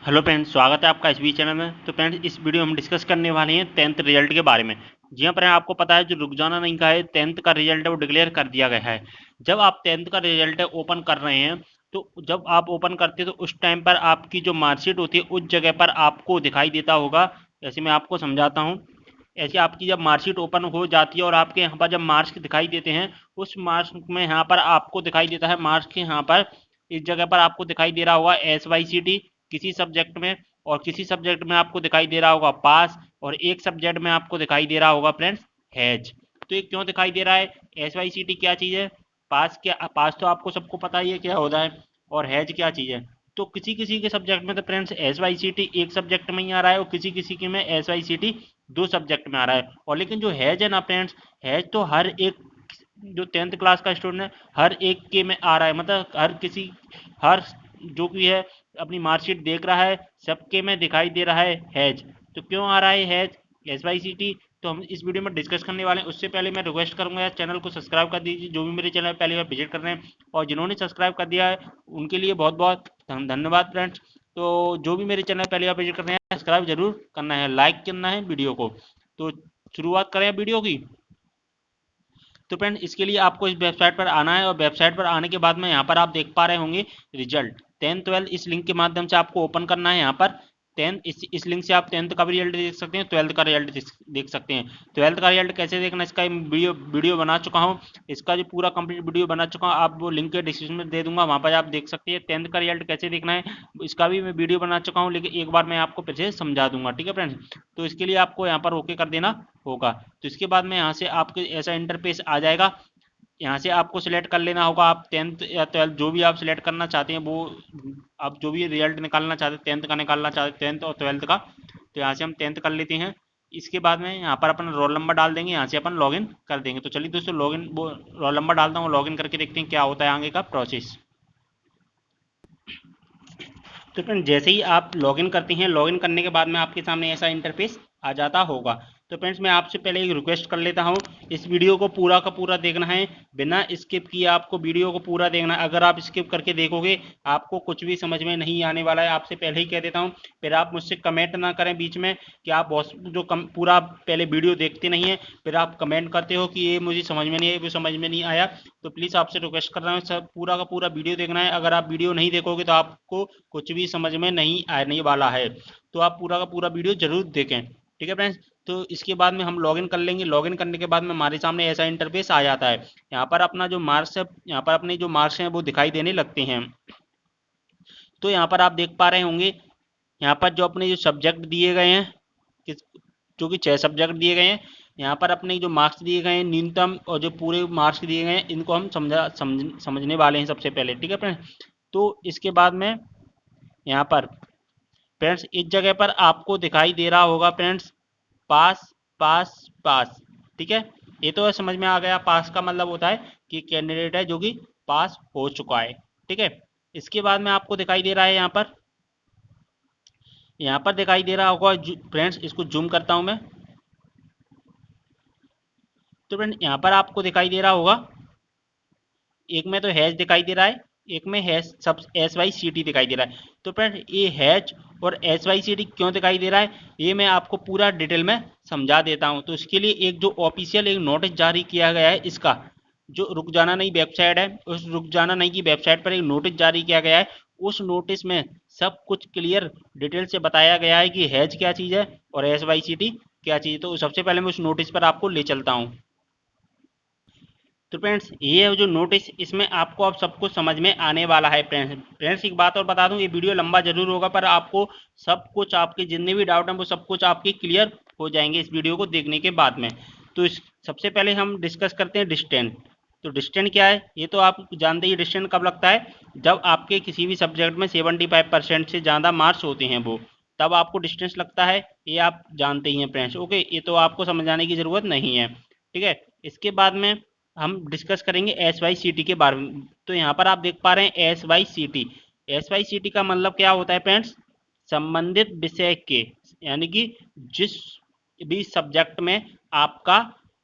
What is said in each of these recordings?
Hello friends, स्वागत है आपका एसबी चैनल में। तो फ्रेंड्स, इस वीडियो में हम डिस्कस करने वाले हैं 10th रिजल्ट के बारे में। जी हाँ फ्रेंड, आपको पता है जो रुक जाना नहीं का है 10th का रिजल्ट है वो डिक्लेयर कर दिया गया है। जब आप 10th का रिजल्ट है ओपन कर रहे हैं, तो जब आप ओपन करते हैं तो उस टाइम पर आपकी जो मार्कशीट होती है उस जगह पर आपको दिखाई देता होगा। जैसे मैं आपको समझाता हूँ। ऐसे आपकी जब मार्कशीट ओपन हो जाती है और आपके यहाँ पर जब मार्क्स दिखाई देते हैं, उस मार्क्स में यहाँ पर आपको दिखाई देता है मार्क्स के यहाँ पर इस जगह पर आपको दिखाई दे रहा होगा SYCT किसी सब्जेक्ट में, और किसी सब्जेक्ट में आपको दिखाई दे रहा होगा पास, और एक सब्जेक्ट में आपको दिखाई दे रहा होगा फ्रेंड्स हैज। तो ये क्यों दिखाई दे रहा है? SYCT क्या चीज़ है? पास क्या? पास तो आपको सबको पता ही है क्या होता है। और हैज क्या चीज़ है? तो किसी किसी के सब्जेक्ट में तो फ्रेंड्स SYCT एक सब्जेक्ट में ही आ रहा है और किसी किसी के में SYCT दो सब्जेक्ट में आ रहा है। और लेकिन जो हैज है ना फ्रेंड्स, हैज तो हर एक जो 10th क्लास का स्टूडेंट है हर एक के में आ रहा है, मतलब हर जो भी है अपनी मार्कशीट देख रहा है सबके में दिखाई दे रहा है हैज। तो क्यों आ रहा है हैज SYCT? तो हम इस वीडियो में डिस्कस करने वाले हैं। उससे पहले मैं रिक्वेस्ट करूंगा यार, चैनल को सब्सक्राइब कर दीजिए जो भी मेरे चैनल पर पहली बार विजिट कर रहे हैं, और जिन्होंने सब्सक्राइब कर दिया है उनके लिए बहुत बहुत धन्यवाद फ्रेंड्स। तो जो भी मेरे चैनल पहली बार विजिट कर रहे हैं सब्सक्राइब जरूर करना है, लाइक करना है वीडियो को। तो शुरुआत करें वीडियो की। तो फ्रेंड, इसके लिए आपको इस वेबसाइट पर आना है, और वेबसाइट पर आने के बाद में यहाँ पर आप देख पा रहे होंगे रिजल्ट 10th 12th इस लिंक के माध्यम से आपको ओपन करना है। यहाँ पर 10th इस लिंक से आप 10th का भी रिजल्ट देख सकते हैं, 12th का रिजल्ट देख सकते हैं। 12th का रिजल्ट कैसे देखना, इसका वीडियो बना चुका हूँ। इसका जो पूरा कंप्लीट वीडियो बना चुका हूँ, आप वो लिंक के डिस्क्रिप्शन में दे दूंगा, वहाँ पर आप देख सकते हैं 10th का रिजल्ट कैसे देखना है। इसका भी मैं वीडियो बना चुका हूँ, लेकिन एक बार मैं आपको फिर से समझा दूंगा, ठीक है फ्रेंड्स। तो इसके लिए आपको यहाँ पर ओके कर देना होगा। तो इसके बाद में यहाँ से आपके ऐसा इंटरफेस आ जाएगा। यहाँ से आपको सिलेक्ट कर लेना होगा, आप 10th या 12th जो भी आप सिलेक्ट करना चाहते हैं वो, आप जो भी रिजल्ट निकालना चाहते हैं 10th का निकालना चाहते हैं 10th और 12th का, तो यहाँ से हम 10th कर लेते हैं। इसके बाद में यहाँ पर अपन रोल नंबर डाल देंगे, यहाँ से अपन लॉगिन कर देंगे। तो चलिए दोस्तों, लॉगिन वो रोल नंबर डालता हूँ, लॉगिन करके देखते हैं क्या होता है आगे का प्रोसेस। तो फ्रेंड, जैसे ही आप लॉगिन करते हैं, लॉगिन करने के बाद में आपके सामने ऐसा इंटरफेस आ जाता होगा। तो फ्रेंड्स, मैं आपसे पहले एक रिक्वेस्ट कर लेता हूँ, इस वीडियो को पूरा का पूरा देखना है, बिना स्किप किए आपको वीडियो को पूरा देखना है। अगर आप स्किप करके देखोगे आपको कुछ भी समझ में नहीं आने वाला है, आपसे पहले ही कह देता हूँ। फिर आप मुझसे कमेंट ना करें बीच में कि आप बहुत पूरा पहले वीडियो देखते नहीं है, फिर आप कमेंट करते हो कि ये मुझे समझ में नहीं आया, वो समझ में नहीं आया। तो प्लीज़ आपसे रिक्वेस्ट कर रहा हूँ, सब पूरा का पूरा वीडियो देखना है। अगर आप वीडियो नहीं देखोगे तो आपको कुछ भी समझ में नहीं आने वाला है। तो आप पूरा का पूरा वीडियो जरूर देखें, ठीक है फ्रेंड्स। तो इसके बाद में हम लॉगिन कर लेंगे। लॉगिन करने के बाद में हमारे सामने ऐसा इंटरफेस आ जाता है। यहाँ पर अपना जो मार्क्स है, यहाँ पर अपने जो मार्क्स हैं वो दिखाई देने लगते हैं। तो यहाँ पर आप देख पा रहे होंगे, यहाँ पर जो अपने जो सब्जेक्ट दिए गए हैं, जो कि 6 सब्जेक्ट दिए गए हैं, यहाँ पर अपने जो मार्क्स दिए गए हैं न्यूनतम, और जो पूरे मार्क्स दिए गए हैं इनको हम समझने वाले हैं सबसे पहले, ठीक है फ्रेंड्स। तो इसके बाद में यहाँ पर फ्रेंड्स इस जगह पर आपको दिखाई दे रहा होगा फ्रेंड्स पास पास पास, ठीक है। ये तो समझ में आ गया, पास का मतलब होता है कि कैंडिडेट है जो कि पास हो चुका है, ठीक है। इसके बाद में आपको दिखाई दे रहा है यहाँ पर दिखाई दे रहा होगा फ्रेंड्स, इसको जूम करता हूं मैं। तो फ्रेंड, यहाँ पर आपको दिखाई दे रहा होगा, एक में तो हैश दिखाई दे रहा है, एक में हैश सब SYCT दिखाई दे रहा है। तो फ्रेंड, ये हैश और SYCT क्यों दिखाई दे रहा है ये मैं आपको पूरा डिटेल में समझा देता हूँ। तो इसके लिए एक जो ऑफिशियल एक नोटिस जारी किया गया है, इसका जो रुक जाना नहीं वेबसाइट है, उस रुक जाना नहीं की वेबसाइट पर एक नोटिस जारी किया गया है। उस नोटिस में सब कुछ क्लियर डिटेल से बताया गया है कि हैज क्या चीज़ है और SYCT क्या चीज़ है। तो सबसे पहले मैं उस नोटिस पर आपको ले चलता हूँ। तो फ्रेंड्स, ये है जो नोटिस, इसमें आपको अब सब कुछ समझ में आने वाला है। फ्रेंड्स एक बात और बता दूं, ये वीडियो लंबा जरूर होगा पर आपको सब कुछ, आपके जितने भी डाउट हैं वो सब कुछ आपके क्लियर हो जाएंगे इस वीडियो को देखने के बाद में। तो सबसे पहले हम डिस्कस करते हैं डिस्टेंस। तो डिस्टेंस क्या है ये तो आप जानते ही। डिस्टेंस कब लगता है? जब आपके किसी भी सब्जेक्ट में 75% से ज़्यादा मार्क्स होते हैं वो, तब आपको डिस्टेंस लगता है, ये आप जानते ही हैं फ्रेंड्स। ओके, ये तो आपको समझाने की ज़रूरत नहीं है, ठीक है। इसके बाद में हम डिस्कस करेंगे SYCT के बारे में। तो यहाँ पर आप देख पा रहे हैं SYCT। SYCT का मतलब क्या होता है फ्रेंड्स? संबंधित विषय के, यानी कि जिस भी सब्जेक्ट में आपका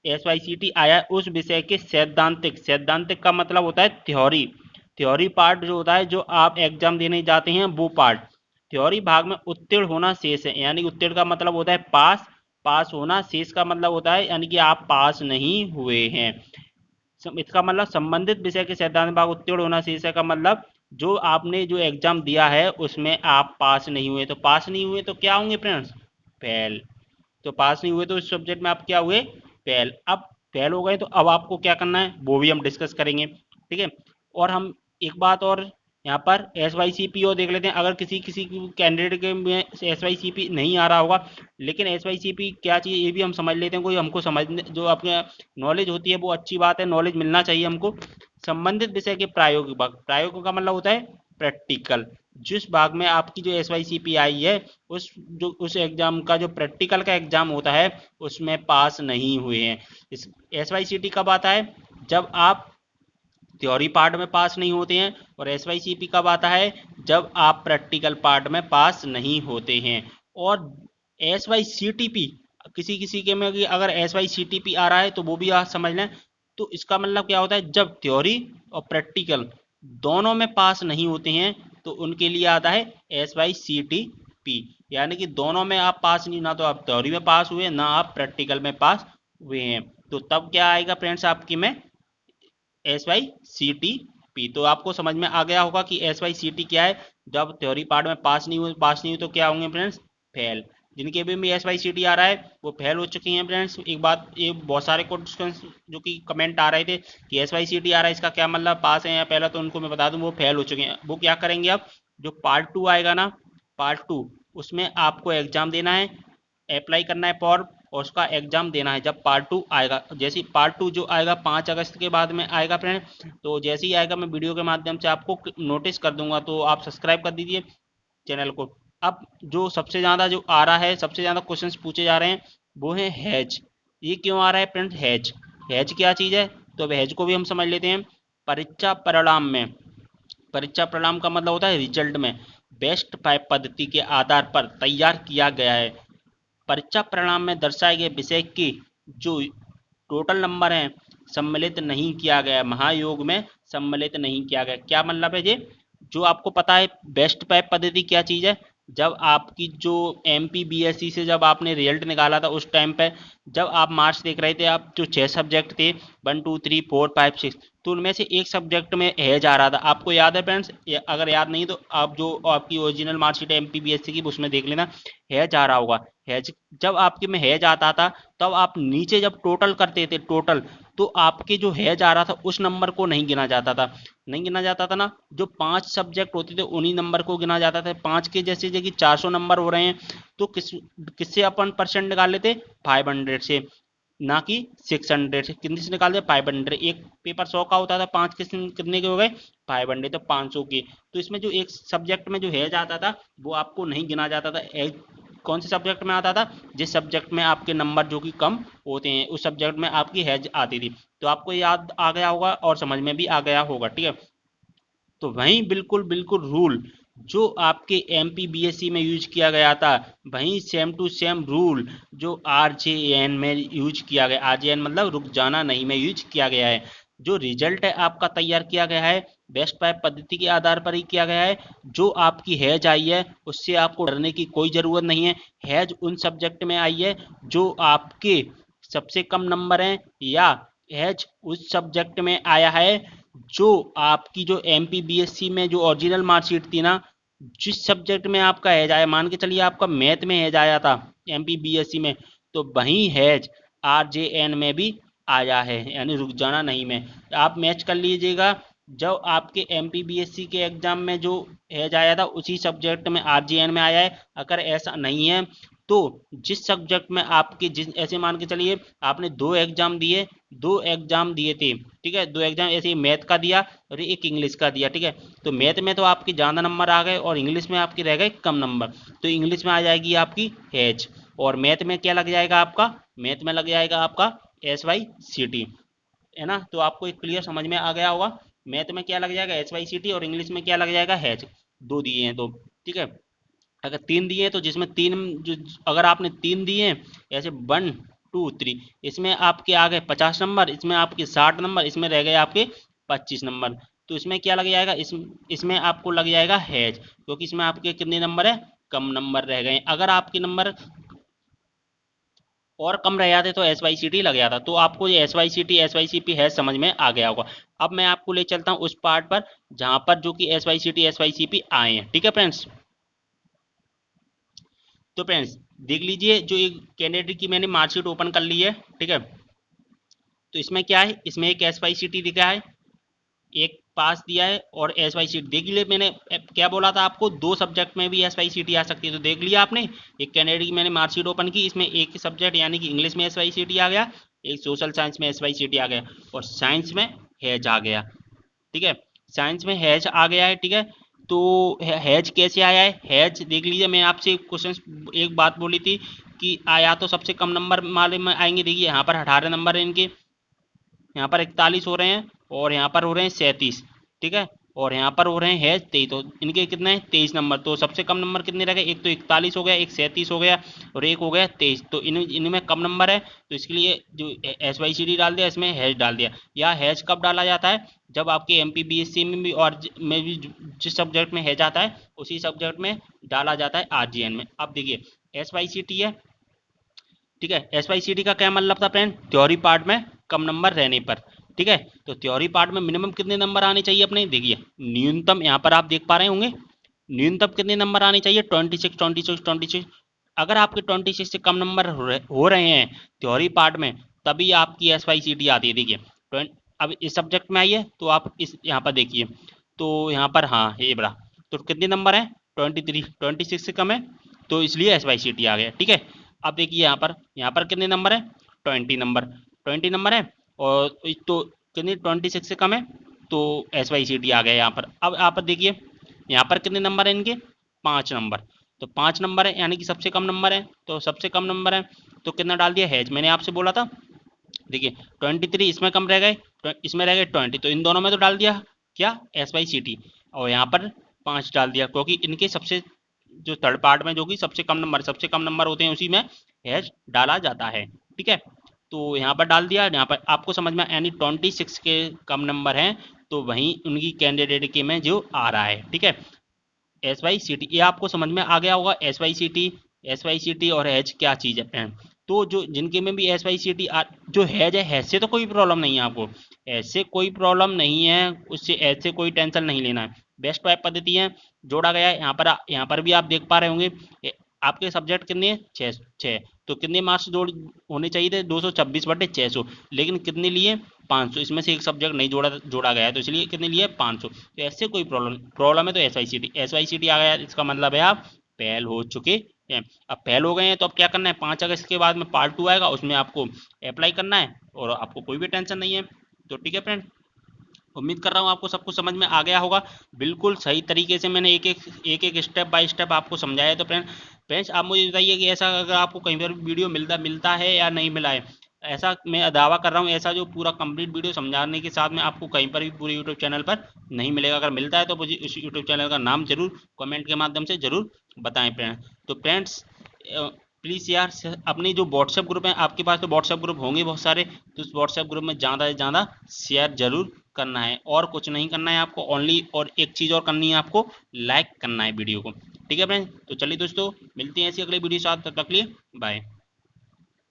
SYCT आया है उस विषय के सैद्धांतिक, सैद्धांतिक का मतलब होता है थ्योरी, थ्योरी पार्ट जो होता है, जो आप एग्जाम देने जाते हैं वो पार्ट, थ्योरी भाग में उत्तीर्ण होना शेष है, यानी उत्तीर्ण का मतलब होता है पास, पास होना, शेष का मतलब होता है यानी कि आप पास नहीं हुए हैं। इसका मतलब संबंधित विषय के सैद्धांतिक भाग उत्तीर्ण होना शेष है का मतलब जो आपने जो एग्जाम दिया है उसमें आप पास नहीं हुए, तो पास नहीं हुए तो क्या होंगे फ्रेंड्स, फेल। तो पास नहीं हुए तो इस सब्जेक्ट में आप क्या हुए, फेल। अब फेल हो गए तो अब आपको क्या करना है वो भी हम डिस्कस करेंगे, ठीक है। और हम एक बात और यहाँ पर एस वाई सी पी और देख लेते हैं, अगर किसी किसी कैंडिडेट के में एस वाई सी पी नहीं आ रहा होगा, लेकिन एस वाई सी पी क्या चाहिए ये भी हम समझ लेते हैं, कोई हमको समझने जो अपने नॉलेज होती है वो अच्छी बात है, नॉलेज मिलना चाहिए हमको। संबंधित विषय के प्रायोगिक भाग, प्रायोगिक का मतलब होता है प्रैक्टिकल, जिस भाग में आपकी जो S Y C P I है उस जो उस एग्जाम का जो प्रैक्टिकल का एग्जाम होता है उसमें पास नहीं हुए हैं। इस एस वाई सी टी कब आता है, जब आप थ्योरी पार्ट में पास नहीं होते हैं, और एस वाई सी पी कब आता है, जब आप प्रैक्टिकल पार्ट में पास नहीं होते हैं। और S Y C T P किसी किसी के में अगर S Y C T P आ रहा है तो वो भी आप समझ लें, तो इसका मतलब क्या होता है, जब थ्योरी और प्रैक्टिकल दोनों में पास नहीं होते हैं तो उनके लिए आता है S Y C T P, यानी कि दोनों में आप पास नहीं, ना तो आप थ्योरी में पास हुए ना आप प्रैक्टिकल में पास हुए हैं, तो तब क्या आएगा फ्रेंड्स आपकी में S Y C T P. तो आपको समझ में आ गया होगा कि एस वाई सी टी क्या है, जब थ्योरी पार्ट में पास नहीं हुए तो क्या होंगे फ्रेंड्स, फेल। जिनके भी एस वाई सी टी आ रहा है वो फेल हो चुके हैं फ्रेंड्स। एक बात, ये बहुत सारे क्वेश्चन जो कि कमेंट आ रहे थे कि एस वाई सी टी आ रहा है इसका क्या मतलब, पास है या पहला, तो उनको मैं बता दूं वो फेल हो चुके हैं। वो क्या करेंगे, अब जो पार्ट टू आएगा ना, पार्ट टू, उसमें आपको एग्जाम देना है, अप्लाई करना है फॉर्म और उसका एग्जाम देना है जब पार्ट टू आएगा। जैसे पार्ट टू जो आएगा 5 अगस्त के बाद में आएगा फ्रेंड, तो जैसे ही आएगा मैं वीडियो के माध्यम से आपको नोटिस कर दूंगा, तो आप सब्सक्राइब कर दीजिए चैनल को। अब जो सबसे ज़्यादा जो आ रहा है, सबसे ज़्यादा क्वेश्चंस पूछे जा रहे हैं वो है हैज। ये क्यों आ रहा है फ्रेंड हैज, हैज क्या चीज़ है, तो अब हैज को भी हम समझ लेते हैं। परीक्षा परिणाम में, परीक्षा परिणाम का मतलब होता है रिजल्ट में बेस्ट 5 पद्धति के आधार पर तैयार किया गया है। परीक्षा परिणाम में दर्शाए गए विषय के जो टोटल नंबर हैं सम्मिलित नहीं किया गया, महायोग में सम्मिलित नहीं किया गया। क्या मतलब है ये, जो आपको पता है बेस्ट पैप पद्धति क्या चीज़ है, जब आपकी जो M P B S C से जब आपने रिजल्ट निकाला था उस टाइम पे जब आप मार्क्स देख रहे थे, आप जो 6 सब्जेक्ट थे 1 2 3 4 5 6, तो उनमें से एक सब्जेक्ट में हैज आ रहा था, आपको याद है फ्रेंड्स, अगर याद नहीं तो आप जो आपकी ओरिजिनल मार्कशीट है M P B S C की उसमें देख लेना, हैज आ रहा होगा। हैज जब आपके में हैज आता था तब आप नीचे जब टोटल करते थे टोटल, तो आपके जो हैज आ रहा था उस नंबर को नहीं गिना जाता था, नहीं गिना जाता था ना, जो 5 सब्जेक्ट होते थे उन्हीं नंबर को गिना जाता था। 5 के जैसे जगह 400 नंबर हो रहे हैं तो किससे अपन परसेंट निकाल लेते, 500 से, ना कि 600 से। कितने से निकालते, 500। एक पेपर 100 का होता था, 5 कितने के हो गए, 500, तो 500 के। तो इसमें जो एक सब्जेक्ट में जो हैज आता था वो आपको नहीं गिना जाता था। कौन से सब्जेक्ट में आता था, जिस सब्जेक्ट में आपके नंबर जो कि कम होते हैं उस सब्जेक्ट में आपकी हैज आती थी। तो आपको याद आ गया होगा और समझ में भी आ गया होगा, ठीक है। तो वहीं बिल्कुल बिल्कुल रूल जो आपके M P B S C में यूज किया गया था, वहीं सेम टू सेम रूल जो आर जे एन में यूज किया गया, आर जे एन मतलब रुक जाना नहीं में यूज किया गया है। जो रिजल्ट है आपका तैयार किया गया है बेस्ट पाइप पद्धति के आधार पर ही किया गया है। जो आपकी हैज आई है उससे आपको डरने की कोई ज़रूरत नहीं है। हैज उन सब्जेक्ट में आई है जो आपके सबसे कम नंबर हैं, या हैज उस सब्जेक्ट में आया है जो आपकी जो M P B S C में जो ओरिजिनल मार्कशीट थी ना, जिस सब्जेक्ट में आपका हैज आया, मान के चलिए आपका मैथ में हैज आया था M P B S C में, तो वहीं हैज आर जे एन में भी आया है, यानी रुक जाना नहीं में। आप मैच कर लीजिएगा, जब आपके M P B S C के एग्जाम में जो हैज आया था उसी सब्जेक्ट में आर जे एन में आया है। अगर ऐसा नहीं है तो जिस सब्जेक्ट में आपके जिस ऐसे मान के चलिए आपने 2 एग्जाम दिए, 2 एग्जाम दिए थे, ठीक है, 2 एग्जाम ऐसे मैथ का दिया और एक इंग्लिश का दिया, ठीक है। तो मैथ में तो आपके ज़्यादा नंबर आ गए और इंग्लिश में आपके रह गए कम नंबर, तो इंग्लिश में आ जाएगी आपकी हैज, और मैथ में क्या लग जाएगा आपका, मैथ में लग जाएगा आपका एस वाई सी टी, है ना। तो आपको एक क्लियर समझ में आ गया होगा, मैथ में क्या लग जाएगा एस वाई सी टी और इंग्लिश में क्या लग जाएगा हैज, 2 दिए हैं तो, ठीक है। अगर 3 दिए तो जिसमें तीन जो अगर आपने 3 दिए ऐसे 1 2 3, इसमें आपके आ गए 50 नंबर, इसमें आपके 60 नंबर, इसमें रह गए आपके 25 नंबर। तो इसमें क्या लग जाएगा, इसमें आपको लग जाएगा हैज, क्योंकि इसमें आपके कितने नंबर है, कम नंबर रह गए। अगर आपके नंबर और कम रह जाते तो एस वाई सी टी लग जाता। तो आपको ये S Y C T S Y C P है समझ में आ गया होगा। अब मैं आपको ले चलता हूँ उस पार्ट पर जहां पर जो कि S Y C T S Y C P आए हैं। ठीक है फ्रेंड्स, तो फ्रेंड्स देख लीजिए, जो एक कैंडिडेट की मैंने मार्कशीट ओपन कर ली है। ठीक है, तो इसमें क्या है, इसमें एक एस वाई सी टी दिखा है, एक पास दिया है और एस वाई सी टी देख लीजिए। मैंने क्या बोला था आपको, दो सब्जेक्ट में भी एस वाई सी टी आ सकती है। तो देख लिया आपने, एक कैंडिडेट की मैंने मार्कशीट ओपन की, इसमें एक सब्जेक्ट यानी कि इंग्लिश में एस वाई सी टी आ गया, एक सोशल साइंस में एस वाई सी टी आ गया और साइंस में हैज आ गया। ठीक है, साइंस में हैज आ गया है। ठीक है, तो हैज कैसे आया है, हैज देख लीजिए। मैं आपसे क्वेश्चन एक बात बोली थी कि या तो सबसे कम नंबर वाले में आएंगे। देखिए यहाँ पर 18 नंबर है इनके, यहाँ पर 41 हो रहे हैं और यहाँ पर हो रहे हैं 37। ठीक है, और यहाँ पर हो रहे हैं हैज 23। तो इनके कितने हैं, 23 नंबर। तो सबसे कम नंबर कितने रह गए, एक तो 41 हो गया, एक 37 हो गया और एक हो गया 23। तो इनमें कम नंबर है, तो इसके लिए जो एस वाई सी डी डाल दिया, इसमें हैज डाल दिया। या हैज कब डाला जाता है, जब आपके M P B S C में भी और में भी जिस सब्जेक्ट में हैज आता है उसी सब्जेक्ट में डाला जाता है आर जी एन में। अब देखिए एस वाई सी टी है। ठीक है, एस वाई सी टी का क्या मतलब था फ्रेंड, थ्योरी पार्ट में कम नंबर रहने पर। ठीक है, तो थ्योरी पार्ट में मिनिमम कितने नंबर आने चाहिए अपने, देखिए न्यूनतम यहाँ पर आप देख पा रहे होंगे, न्यूनतम कितने नंबर आने चाहिए, 26 26 26। अगर आपके 26 से कम नंबर हो रहे हैं थ्योरी पार्ट में, तभी आपकी एस वाई सी टी आती है। देखिए अब इस सब्जेक्ट में आई है तो आप इस यहाँ पर देखिए, तो यहाँ पर हाँ ये बड़ा, तो कितने नंबर है, 23, 26 से कम है तो इसलिए एस वाई सी टी आ गया। ठीक है, अब देखिए यहाँ पर कितने नंबर है, 20 नंबर है और तो कितनी 26 से कम है तो एस वाई सी टी आ गया यहाँ पर। अब यहाँ पर देखिए यहाँ पर कितने नंबर है इनके, 5 नंबर। तो 5 नंबर है यानी कि सबसे कम नंबर है, तो सबसे कम नंबर है तो कितना डाल दिया हैज, मैंने आपसे बोला था। देखिए 23 इसमें कम रह गए, इसमें रह गए 20, तो इन दोनों में तो डाल दिया क्या, एस वाई सी टी। और यहाँ पर 5 डाल दिया क्योंकि इनके सबसे जो थर्ड पार्ट में जो कि सबसे कम नंबर होते हैं उसी में हैश डाला जाता है। ठीक है, तो यहाँ पर डाल दिया। यहाँ पर आपको समझ में यानी 26 के कम नंबर हैं तो वहीं उनकी कैंडिडेट के में जो आ रहा है। ठीक है, एस वाई सी टी, ये आपको समझ में आ गया होगा। एस वाई सी टी और हैज क्या चीज़ है। तो जो जिनके में भी एस वाई सी टी जो हैज है, हैज से तो कोई प्रॉब्लम नहीं है आपको, ऐसे कोई प्रॉब्लम नहीं है, उससे ऐसे कोई टेंशन नहीं लेना है। बेस्ट वाइप पद्धति है, जोड़ा गया है। यहाँ पर भी आप देख पा रहे होंगे आपके सब्जेक्ट कितने हैं, छः। तो कितने मार्क्स जोड़ होने चाहिए थे, 226/600, लेकिन कितने लिए, 500। इसमें से एक सब्जेक्ट नहीं जोड़ा गया है तो इसलिए कितने लिए, 500। तो ऐसे कोई प्रॉब्लम है तो एस वाई सी टी आ गया, इसका मतलब है आप फेल हो चुके हैं। अब फेल हो गए हैं तो अब क्या करना है, 5 अगस्त के बाद में पार्ट 2 आएगा, उसमें आपको अप्लाई करना है और आपको कोई भी टेंशन नहीं है। तो ठीक है फ्रेंड, उम्मीद कर रहा हूँ आपको सब कुछ समझ में आ गया होगा। बिल्कुल सही तरीके से मैंने एक स्टेप बाय स्टेप आपको समझाया है। तो फ्रेंड्स आप मुझे बताइए कि ऐसा अगर आपको कहीं पर वीडियो मिलता है या नहीं मिला है। ऐसा मैं दावा कर रहा हूँ, ऐसा जो पूरा कंप्लीट वीडियो समझाने के साथ में आपको कहीं पर भी पूरे यूट्यूब चैनल पर नहीं मिलेगा। अगर मिलता है तो मुझे उस यूट्यूब चैनल का नाम जरूर कमेंट के माध्यम से जरूर बताएं फ्रेंड्स। तो फ्रेंड्स प्लीज़ यार अपनी जो व्हाट्सएप ग्रुप है, आपके पास तो व्हाट्सएप ग्रुप होंगे बहुत सारे, तो उस व्हाट्सएप ग्रुप में ज़्यादा से ज़्यादा शेयर जरूर करना है और कुछ नहीं करना है आपको ओनली, और एक चीज़ और करनी है आपको, लाइक करना है वीडियो को। ठीक है फ्रेंड्स, तो चलिए दोस्तों मिलते हैं ऐसी अगले वीडियो के साथ, तब तक के लिए बाय।